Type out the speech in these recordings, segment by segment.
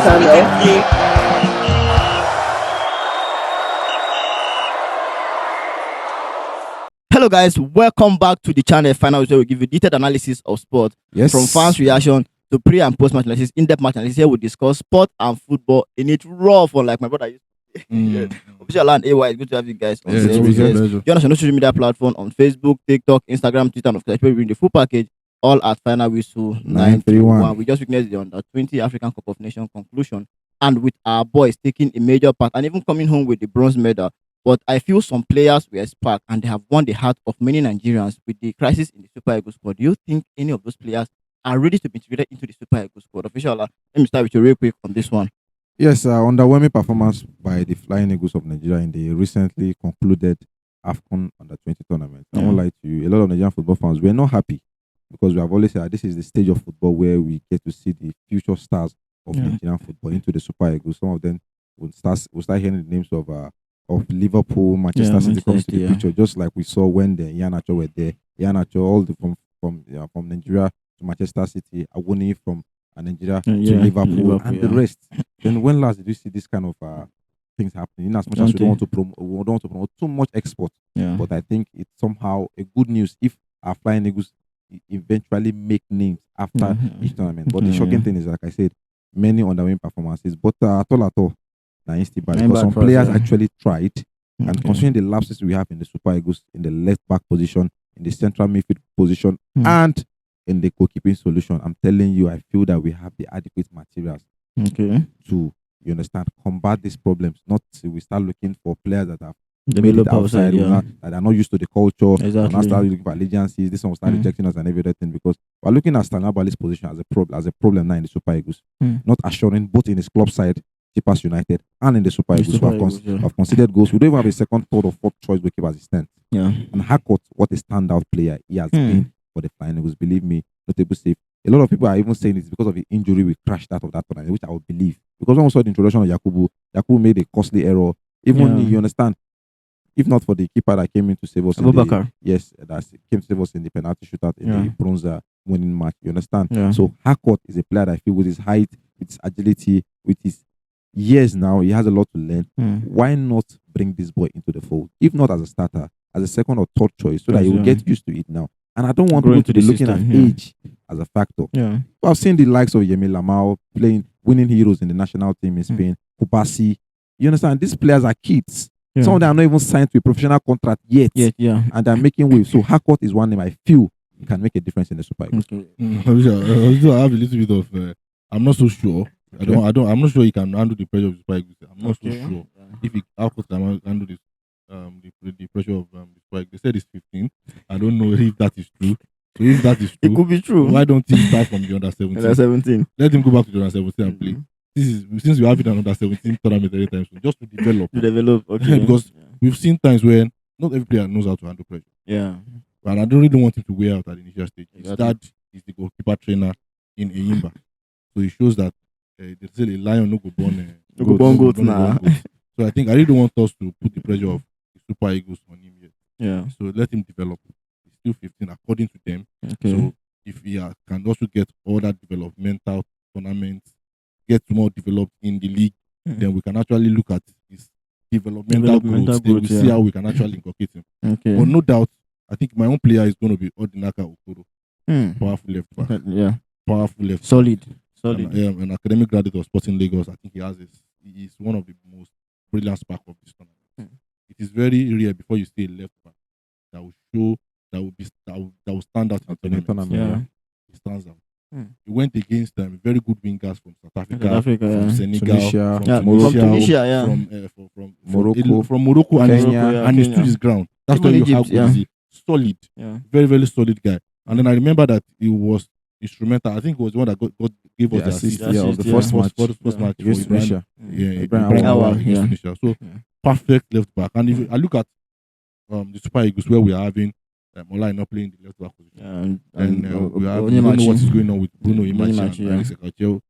channel. Hello guys, welcome back to the channel. Final where we give you detailed analysis of sport, from fans' reaction to pre and post match analysis, in-depth match analysis. Here we discuss sport and football in it raw for like my brother used to say. Yes. Official and AY, it's good to have you guys on Yes, Join us on social media platform on Facebook, TikTok, Instagram, Twitter, and of course, we're in the full package, all at Final Whistle 931. We just witnessed the Under-20 African Cup of Nations conclusion, and with our boys taking a major part and even coming home with the bronze medal. But I feel some players were sparked and they have won the heart of many Nigerians with the crisis in the Super Eagles squad. Do you think any of those players are ready to be integrated into the Super Eagles squad? Official, let me start with you real quick on this one. Yes, underwhelming performance by the Flying Eagles of Nigeria in the recently concluded AFCON Under-20 tournament. I won't lie to you, a lot of Nigerian football fans were not happy because we have always said this is the stage of football where we get to see the future stars of Nigerian football into the Super Eagles. Some of them will start hearing the names of Liverpool, Manchester City comes to the picture, just like we saw when the Iheanacho were there. Iheanacho, all the from Nigeria to Manchester City, Awoni from Nigeria to Liverpool, and the rest. Then when last did you see this kind of things happening? In as much as we don't want to promote too much export, but I think it's somehow a good news if our Flying Eagles eventually make names after each tournament. But the shocking thing is, like I said, many underwhelming performances. But at all. Because some players actually tried, and considering the lapses we have in the Super Eagles in the left back position, in the central midfield position, and in the goalkeeping solution, I'm telling you, I feel that we have the adequate materials to, you understand, combat these problems. Not till we start looking for players that have made it outside, that are not used to the culture, and now start looking for allegiances. This one will start rejecting us and everything, because we're looking at Stanley Bali's position as a problem now in the Super Eagles, not assuring both in his club side, Keepers United, and in the Super Eagles, who have considered goals. We don't even have a second, third, or fourth choice goalkeeper as it stands. And Harcourt, what a standout player he has been for the Flying Eagles. Believe me, notable save. A lot of people are even saying it's because of the injury we crashed out of that tournament, which I would believe. Because when we saw the introduction of Yakubu made a costly error. Even you understand, if not for the keeper that came in to save us, that came to save us in the penalty shootout in the bronze winning match. You understand? So Harcourt is a player that I feel with his height, with his agility, with his years now, he has a lot to learn. Why not bring this boy into the fold? If not as a starter, as a second or third choice, so that he will get used to it now. And I don't want people to be looking at age as a factor. I've seen the likes of Yemi Lamau winning heroes in the national team in Spain, Kubasi. You understand? These players are kids. Some of them are not even signed to a professional contract yet. And they're making waves. So Harcourt is one name I feel can make a difference in the Super Eagles. I have a little bit of I'm not so sure. I'm not sure he can handle the pressure of the Super Eagles. I'm not so sure if Harcourt can handle this the pressure of the Super Eagles. They said it's 15. I don't know if that is true. So if that is true, it could be true. Why don't he start from the under 17? Under 17. Let him go back to the under 17 and play. This is since we have it an under 17 tournament anytime soon, just to develop. Because we've seen times when not every player knows how to handle pressure. And I don't really want him to wear out at the initial stage. His dad is the goalkeeper trainer in Eyimba. So it shows that they say a lion no go born goat now. So I really don't want us to put the pressure of the Super Eagles on him yet. So let him develop. He's still 15 according to them. So if he can also get all that developmental tournaments, get more developed in the league, then we can actually look at his developmental growth. Then we see how we can actually inculcate him. But no doubt, I think my own player is going to be Odinaka Okoro. Powerful left back. Powerful left. Solid. An academic graduate of Sporting Lagos. I think he is one of the most brilliant spark of this tournament. It is very rare before you see a left back that will show that will stand out in the tournament. He stands out. He went against very good wingers from South Africa, from Senegal, from Tunisia, from Morocco, and he stood his ground. That's why you have solid, very very solid guy. And then I remember that he was instrumental. I think it was the one that gave us the assist. The first match against Tunisia. Tunisia. So perfect left back. And if I look at the Super Eagles where we are having Ola not playing the left back position, and we don't know what is going on with Bruno Imachi and Eric Chelle.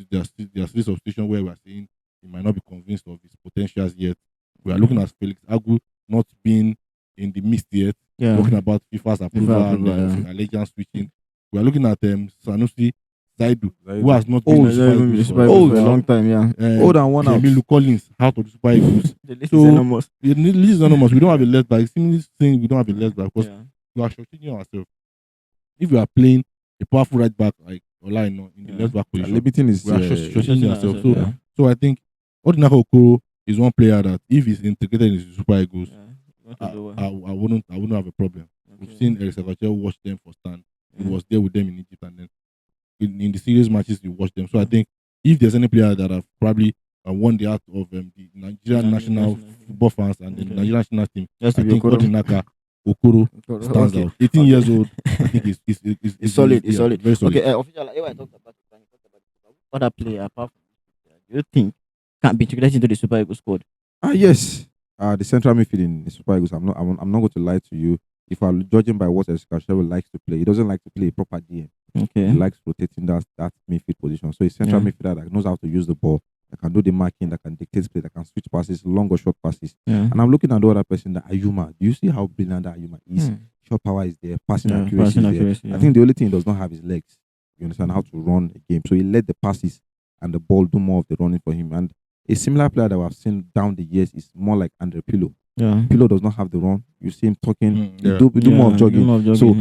There are still substitution where we are saying he might not be convinced of his potentials yet. We are looking at Felix Agu not being in the midst yet. Talking about FIFA's approval and allegiance switching. We are looking at Sanusi Zaidu, who has not Old. been Super Eagles for a long time, yeah. Old and one out. Emilio Collins out of the Super Eagles. The list So, is enormous. The list is enormous. We don't have a left back. Seemingly saying we don't have a left back because we are shortchanging ourselves. If we are playing a powerful right back like Olaino in the left back position, limiting is we are shortchanging ourselves. So I think Odinaka Okoro is one player that if he's integrated into Super Eagles, I wouldn't have a problem. We've seen Eric Chelle watch them for stand. He was there with them in Egypt, and then in the series matches you watch them. So I think if there's any player that have probably won the heart of the Nigerian national football fans and the Nigerian national team, I think Odinaka Okoro stands out. 18 years old, I think it's solid. It's solid. Very solid. Okay, official. I talked about other player apart from this, do you think can be integrated into the Super Eagles squad? Yes. The central midfield in the Super Eagles. I'm not going to lie to you. If I'm judging by what Eric Chelle likes to play, he doesn't like to play a proper DM. Okay. He likes rotating that midfield position. So a central midfielder that knows how to use the ball, that can do the marking, that can dictate play, that can switch passes, long or short passes. Yeah. And I'm looking at the other person, that Ayuma. Do you see how brilliant that Ayuma is? Short power is there, passing accuracy is there. I think the only thing he does not have is legs. You understand how to run a game. So he let the passes and the ball do more of the running for him. And a similar player that we have seen down the years is more like Andre Pillow. Yeah. Pillow does not have the run. You see him talking. He do more of jogging. So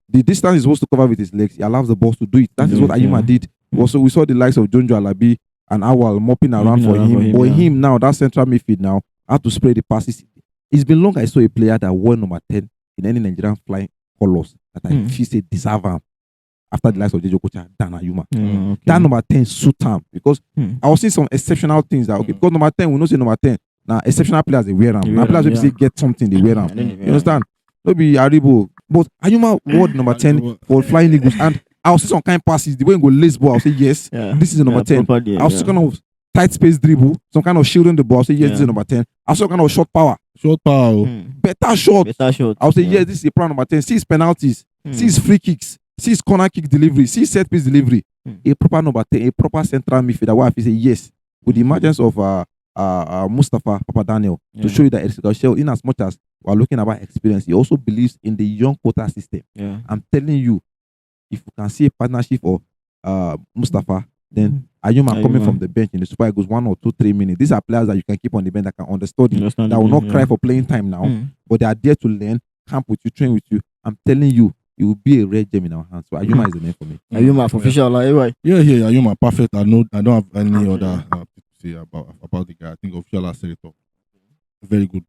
the distance he's supposed to cover with his legs, he allows the balls to do it. That is what Ayuma did. Also, we saw the likes of Jonjo Alabi and Awal mopping around for him. But him now, that central midfield now, how to spray the passes. It's been long I saw a player that won number 10 in any Nigerian flying colors that I feel say deserve him after the likes of Jejo Kocha, Dan Ayuma. That number 10 suit him because I was seeing some exceptional things that because number 10, we know say number 10. Now, exceptional players, they wear them. Now, players, if they get something, they wear them. You understand? Maybe Aribo. But Ayuma word number 10 for flying Eagles. And I'll see some kind of passes. The way he go lace ball, I'll say, yes, this is the number 10. I'll see kind of tight space dribble, some kind of shielding the ball. I'll say, yes, this is number 10. I'll see kind of short power. Better shot. I'll say, yes, this is a prime number 10. See his penalties. See his free kicks. See his corner kick delivery. See his set piece delivery. A proper number 10, a proper central midfielder. Why I say, yes, with the emergence of Mustafa Papa Daniel to show you that Eric Chelle, in as much as we're looking about experience, he also believes in the young quota system. I'm telling you, if you can see a partnership of Mustafa, then Ayuma coming from the bench in the Super Eagles 1 or 2, 3 minutes. These are players that you can keep on the bench that can understand that will not cry for playing time now, but they are there to learn, camp with you, train with you. I'm telling you, it will be a red gem in our hands. So Ayuma is the name for me. Ayuma for official, like Ayuma perfect. I don't have any other say about the guy. I think official has said it all. Very good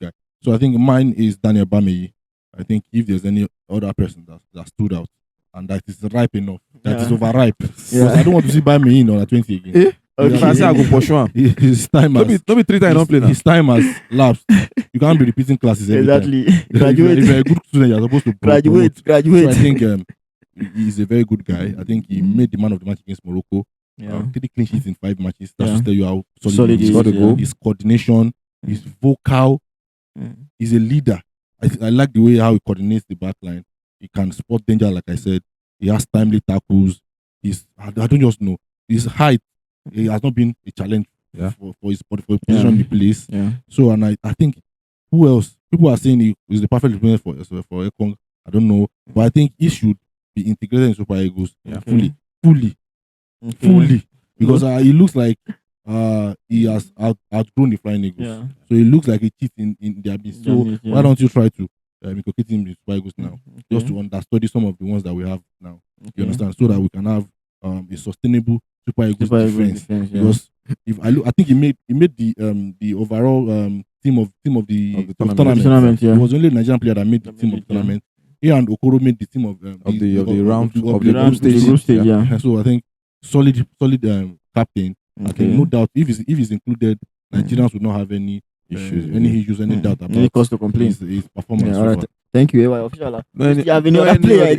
guy. So I think mine is Daniel Bameyi. I think if there's any other person that stood out and that is ripe enough, that is overripe. I don't want to see Bameyi in under 20 again. If I say I go push one, his time has don't be 3 times don't play now. His time has lapsed. You can't be repeating classes every time. Graduate. If you're a good student, you're supposed to graduate. So I think he's a very good guy. I think he made the man of the match against Morocco. 3 clean sheets in 5 matches. That should tell you how solid he is. His coordination, his vocal, he's a leader. I like the way how he coordinates the back line. He can spot danger, like I said. He has timely tackles. I don't just know. His height, he has not been a challenge for his position in the place. So, and I think, who else? People are saying he is the perfect replacement for AFCON. I don't know. But I think he should be integrated in Super Eagles fully. Because he looks like he has outgrown the Flying Eagles. So he looks like a cheat in their abyss. So why don't you try to inculcate him in Super Eagles now? Just to understudy some of the ones that we have now. You understand? So that we can have a sustainable Super Eagles defense. Because if I look, I think he made the overall team of the tournament. It was only a Nigerian player that made the team of the tournament. He and Okoro made the team of the group stage. So I think solid captain. I think no doubt if he's included, Nigerians would not have any issues, any doubt about any cause to complain. His performance. Thank you, AY official. You have any other player?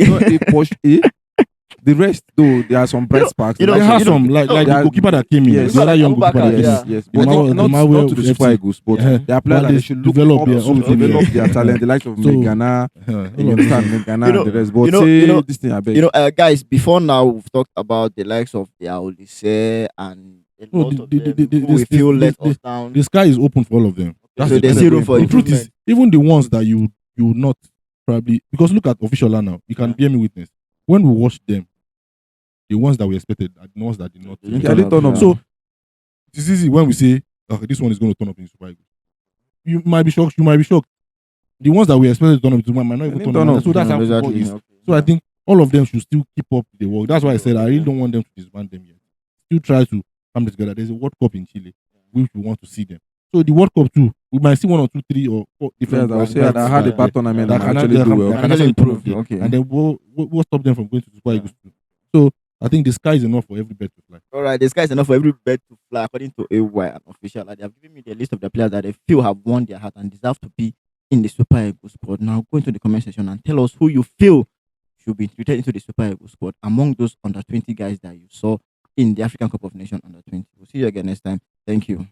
The rest, though, there are some bright sparks. They have some, like the goalkeeper that came in. Yes, the other young goalkeeper. Yes. But not to the Super Eagles, but there are players that they should develop their talent. The likes of Megana, you understand, Megana and the rest. But this thing, I beg. Guys, before now, we've talked about the likes of the Aolise and a lot of them who we feel let us down. The sky is open for all of them. So there's zero for the truth is, even the ones that you not probably, because look at official now, you can bear me witness. When we watch them, the ones that we expected are the ones that did not. Turn up. So it's easy when we say, okay, this one is going to turn up in Super Eagles. You might be shocked. The ones that we expected to turn up might not even turn up. So that's how football is. So I think all of them should still keep up the work. That's why I said I really don't want them to disband them yet. Still try to come together. There's a World Cup in Chile, which we want to see them. So the World Cup too, we might see 1 or 2, 3 or 4 different. I say I had a bad tournament that can actually do well. Can improve. Okay. And then what stop them from going to Super Eagles too? So I think the sky is enough for every bird to fly. All right, the sky is enough for every bird to fly, according to AY, an official. Like, they have given me the list of the players that they feel have won their heart and deserve to be in the Super Eagles squad. Now go into the comment section and tell us who you feel should be treated into the Super Eagles squad among those under 20 guys that you saw in the African Cup of Nations under 20. We'll see you again next time. Thank you.